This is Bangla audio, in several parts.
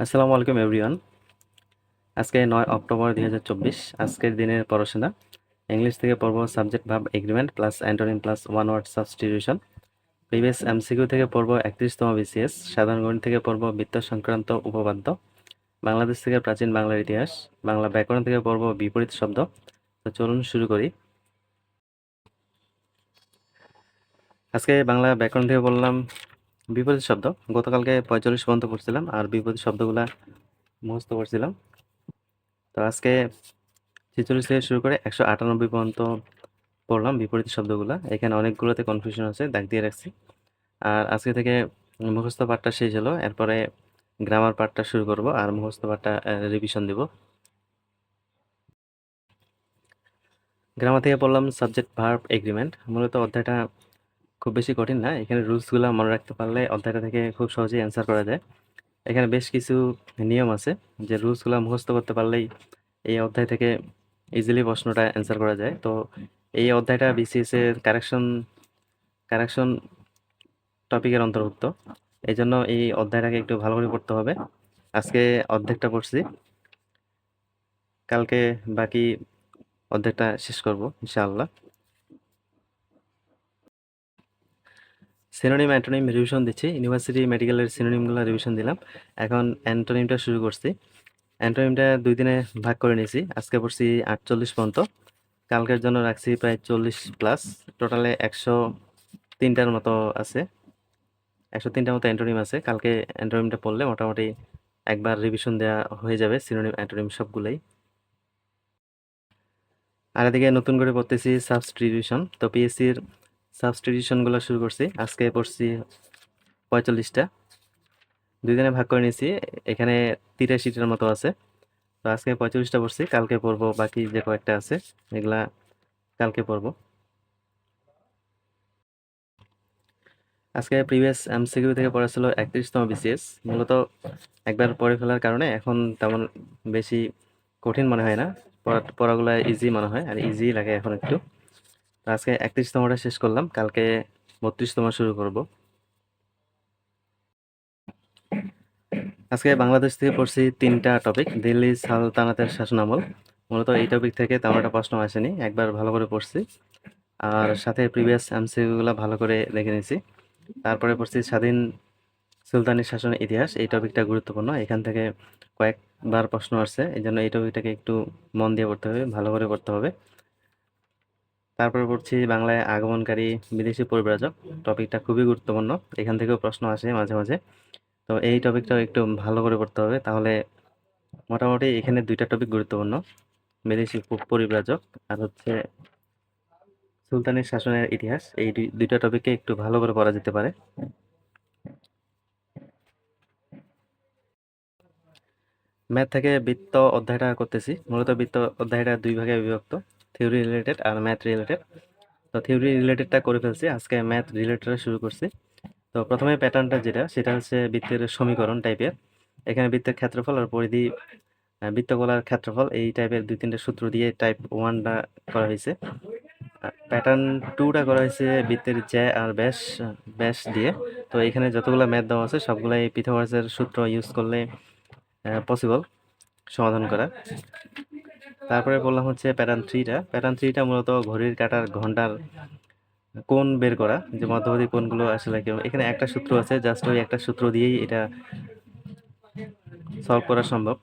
আসসালামু আলাইকুম এভরিওয়ান। আজকে 9 অক্টোবর 2024। আজকের দিনের পড়াশোনা ইংলিশ থেকে পড়ব subject verb agreement plus antonym plus one word substitution. Previous MCQ থেকে পড়ব 31তম বিসিএস। সাধারণ গণিত থেকে পড়ব বৃত্ত সংক্রান্ত উপপাদ্য। বাংলাদেশ থেকে প্রাচীন বাংলার ইতিহাস। বাংলা ব্যাকরণ থেকে পড়ব বিপরীত শব্দ। তো চলুন শুরু করি। আজকে বাংলা ব্যাকরণ থেকে বললাম বিপরীত শব্দ। গতকালকে 45 পর্যন্ত পড়ছিলাম আর বিপরীত শব্দগুলা মুখস্থ করছিলাম। তো আজকে 46 থেকে শুরু করে 198 পর্যন্ত পড়লাম বিপরীত শব্দগুলা। এখানে অনেকগুলোতে কনফিউশন আছে, দাগ দিয়ে রাখছি। আর আজকে থেকে মুখস্থ পাঠটা শেষ হলো, এরপরে গ্রামার পাঠটা শুরু করব আর মুখস্থ পাঠটা রিভিশন দিব। গ্রামার থেকে পড়লাম সাবজেক্ট ভার্ব এগ্রিমেন্ট। মূলত অধ্যায়টা খুব বেশি কঠিন না, এখানে রুলসগুলো মনে রাখতে পারলে অধ্যায়টা থেকে খুব সহজেই অ্যান্সার করা যায়। এখানে বেশ কিছু নিয়ম আছে, যে রুলসগুলো মুখস্থ করতে পারলেই এই অধ্যায় থেকে ইজিলি প্রশ্নটা অ্যান্সার করা যায়। তো এই অধ্যায়টা বিসিএস এর কারেকশন টপিকের অন্তর্ভুক্ত, এই জন্য এই অধ্যায়টাকে একটু ভালো করে পড়তে হবে। আজকে অর্ধেকটা পড়ছি, কালকে বাকি অর্ধেকটা শেষ করব ইনশাআল্লাহ। সিনোনিম অ্যান্টোনিম রিভিশন দিচ্ছি। ইউনিভার্সিটি মেডিকেলের সিনোনিমগুলো রিভিশন দিলাম, এখন অ্যান্টোনিমটা শুরু করছি। অ্যান্টোনিমটা 2 দিনে ভাগ করে নিয়েছি। আজকে পড়ছি 48 পর্যন্ত, কালকের জন্য রাখছি প্রায় 40 প্লাস, টোটালে 103টার মতো আছে। 103টার মতো অ্যান্টোনিম আছে। কালকে অ্যান্টোনিমটা পড়লে মোটামুটি একবার রিভিশন দেওয়া হয়ে যাবে সিনোনিম অ্যান্টোনিম সবগুলোই। আর এদিকে নতুন করে পড়তেছি সাবস্টিটিউশন। তো পিএসসির সাবস্টিটিউশনগুলো শুরু করছি। আজকে পড়ছি 45টা, 2 দিনে ভাগ করে নিয়েছি। এখানে 83টার মতো আছে। তো আজকে 45টা পড়ছি, কালকে পড়বো বাকি যে কয়েকটা আছে এগুলা কালকে পড়বো। আজকে প্রিভিয়াস এমসিকিউ থেকে পড়া ছিল 31তম বিসিএস। মূলত একবার পড়ে ফেলার কারণে এখন তেমন বেশি কঠিন মনে হয় না, পড়াগুলো ইজি মনে হয় আর ইজি লাগে এখন একটু। তো আজকে 31তমটা শেষ করলাম, কালকে 32তম শুরু করব। আজকে বাংলাদেশ থেকে পড়ছি 3টা টপিক। দিল্লি সালতানাতের শাসনামল, মূলত এই টপিক থেকে তেমন একটা প্রশ্ন আসেনি, একবার ভালো করে পড়ছি আর সাথে প্রিভিয়াস এমসিকিউগুলো ভালো করে দেখে নিয়েছি। তারপরে পড়ছি স্বাধীন সুলতানি শাসনের ইতিহাস। এই টপিকটা গুরুত্বপূর্ণ, এখান থেকে কয়েকবার প্রশ্ন আসছে, এই জন্য এই টপিকটাকে একটু মন দিয়ে পড়তে হবে, ভালো করে পড়তে হবে। তারপরে পড়ছি বাংলায় আগমনকারী বিদেশি পরিব্রাজক। টপিকটা খুবই গুরুত্বপূর্ণ, এখান থেকেও প্রশ্ন আসে মাঝে মাঝে। তো এই টপিকটাও একটু ভালো করে পড়তে হবে, তাহলে মোটামুটি এখানে 2টা টপিক গুরুত্বপূর্ণ, বিদেশি পরিব্রাজক আর হচ্ছে সুলতানি শাসনের ইতিহাস। এই 2টা টপিককে একটু ভালো করে পড়া যেতে পারে। ম্যাথ থেকে বৃত্ত অধ্যায়টা করতেছি। মূলত বৃত্ত অধ্যায়টা 2 ভাগে বিভক্ত, থিওরি রিলেটেড আর ম্যাথ রিলেটেড। তো থিওরি রিলেটেডটা করে ফেলছি, আজকে ম্যাথ রিলেটেড শুরু করছি। তো প্রথমে প্যাটার্নটা সেটা হচ্ছে বৃত্তের সমীকরণ টাইপের। এখানে বৃত্তের ক্ষেত্রফল আর পরিধি, বৃত্তগোলার ক্ষেত্রফল, এই টাইপের 2-3টা সূত্র দিয়ে টাইপ 1টা করা হয়েছে। প্যাটার্ন 2টা করা হয়েছে বৃত্তের জ্যা আর ব্যাস দিয়ে। তো এখানে যতগুলো ম্যাথ দেওয়া আছে সবগুলাই পিথাগোরাসের সূত্র ইউজ করলে পসিবল সমাধান করা। তারপরে বললাম হচ্ছে প্যাটার্ন 3টা মূলত ঘড়ির কাঁটার ঘন্টার কোণ বের করা, যে মধ্যবর্তী কোণগুলো আসলে কেমন। এখানে একটা সূত্র আছে, জাস্ট ওই একটা সূত্র দিয়েই এটা সলভ করা সম্ভব।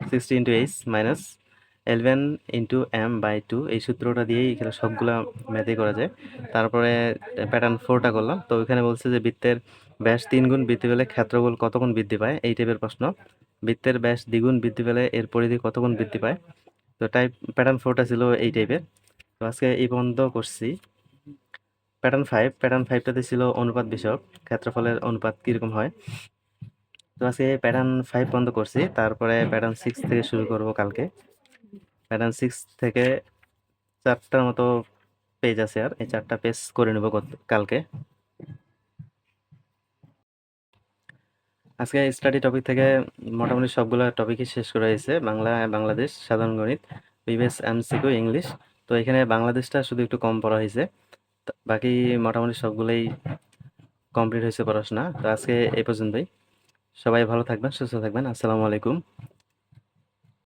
60 into H minus 11 into M by 2, এই সূত্রটা দিয়েই এখানে সবগুলা ম্যাথই করা যায়। তারপরে প্যাটার্ন 4টা করলাম। তো ওইখানে বলছে যে বৃত্তের ব্যাস 3 গুণ বৃদ্ধি পেলে ক্ষেত্রফল কত গুণ বৃদ্ধি পায়, এই টাইপের প্রশ্ন। বৃত্তের ব্যাস দ্বিগুণ বৃদ্ধি পেলে এর পরিধি কত গুণ বৃদ্ধি পায়। তো প্যাটার্ন 4টা ছিল এই টাইপের। তো আজকে এই পর্যন্ত করছি। প্যাটার্ন 5টাতে ছিল অনুপাত বিষয়ক, ক্ষেত্রফলের অনুপাত কিরকম হয়। তো আজকে প্যাটার্ন 5 পর্যন্ত করছি, তারপরে প্যাটার্ন 6 থেকে শুরু করব কালকে। প্যাটার্ন 6 থেকে 4টার মতো পেজ আছে, আর এই 4টা পেজ করে নেব কালকে। আজকে স্টাডি টপিক থেকে মোটামুটি সবগুলো টপিকই শেষ করা হয়েছে। বাংলা, বাংলাদেশ, সাধারণ গণিত, প্রিভিয়াস এমসিকিউ, ইংলিশ। তো এখানে বাংলাদেশটা শুধু একটু কম পড়া হয়েছে, বাকি মোটামুটি সবগুলোই কমপ্লিট হয়েছে পড়াশোনা। তো আজকে এই পর্যন্তই। সবাই ভালো থাকবেন, সুস্থ থাকবেন। আসসালামু আলাইকুম।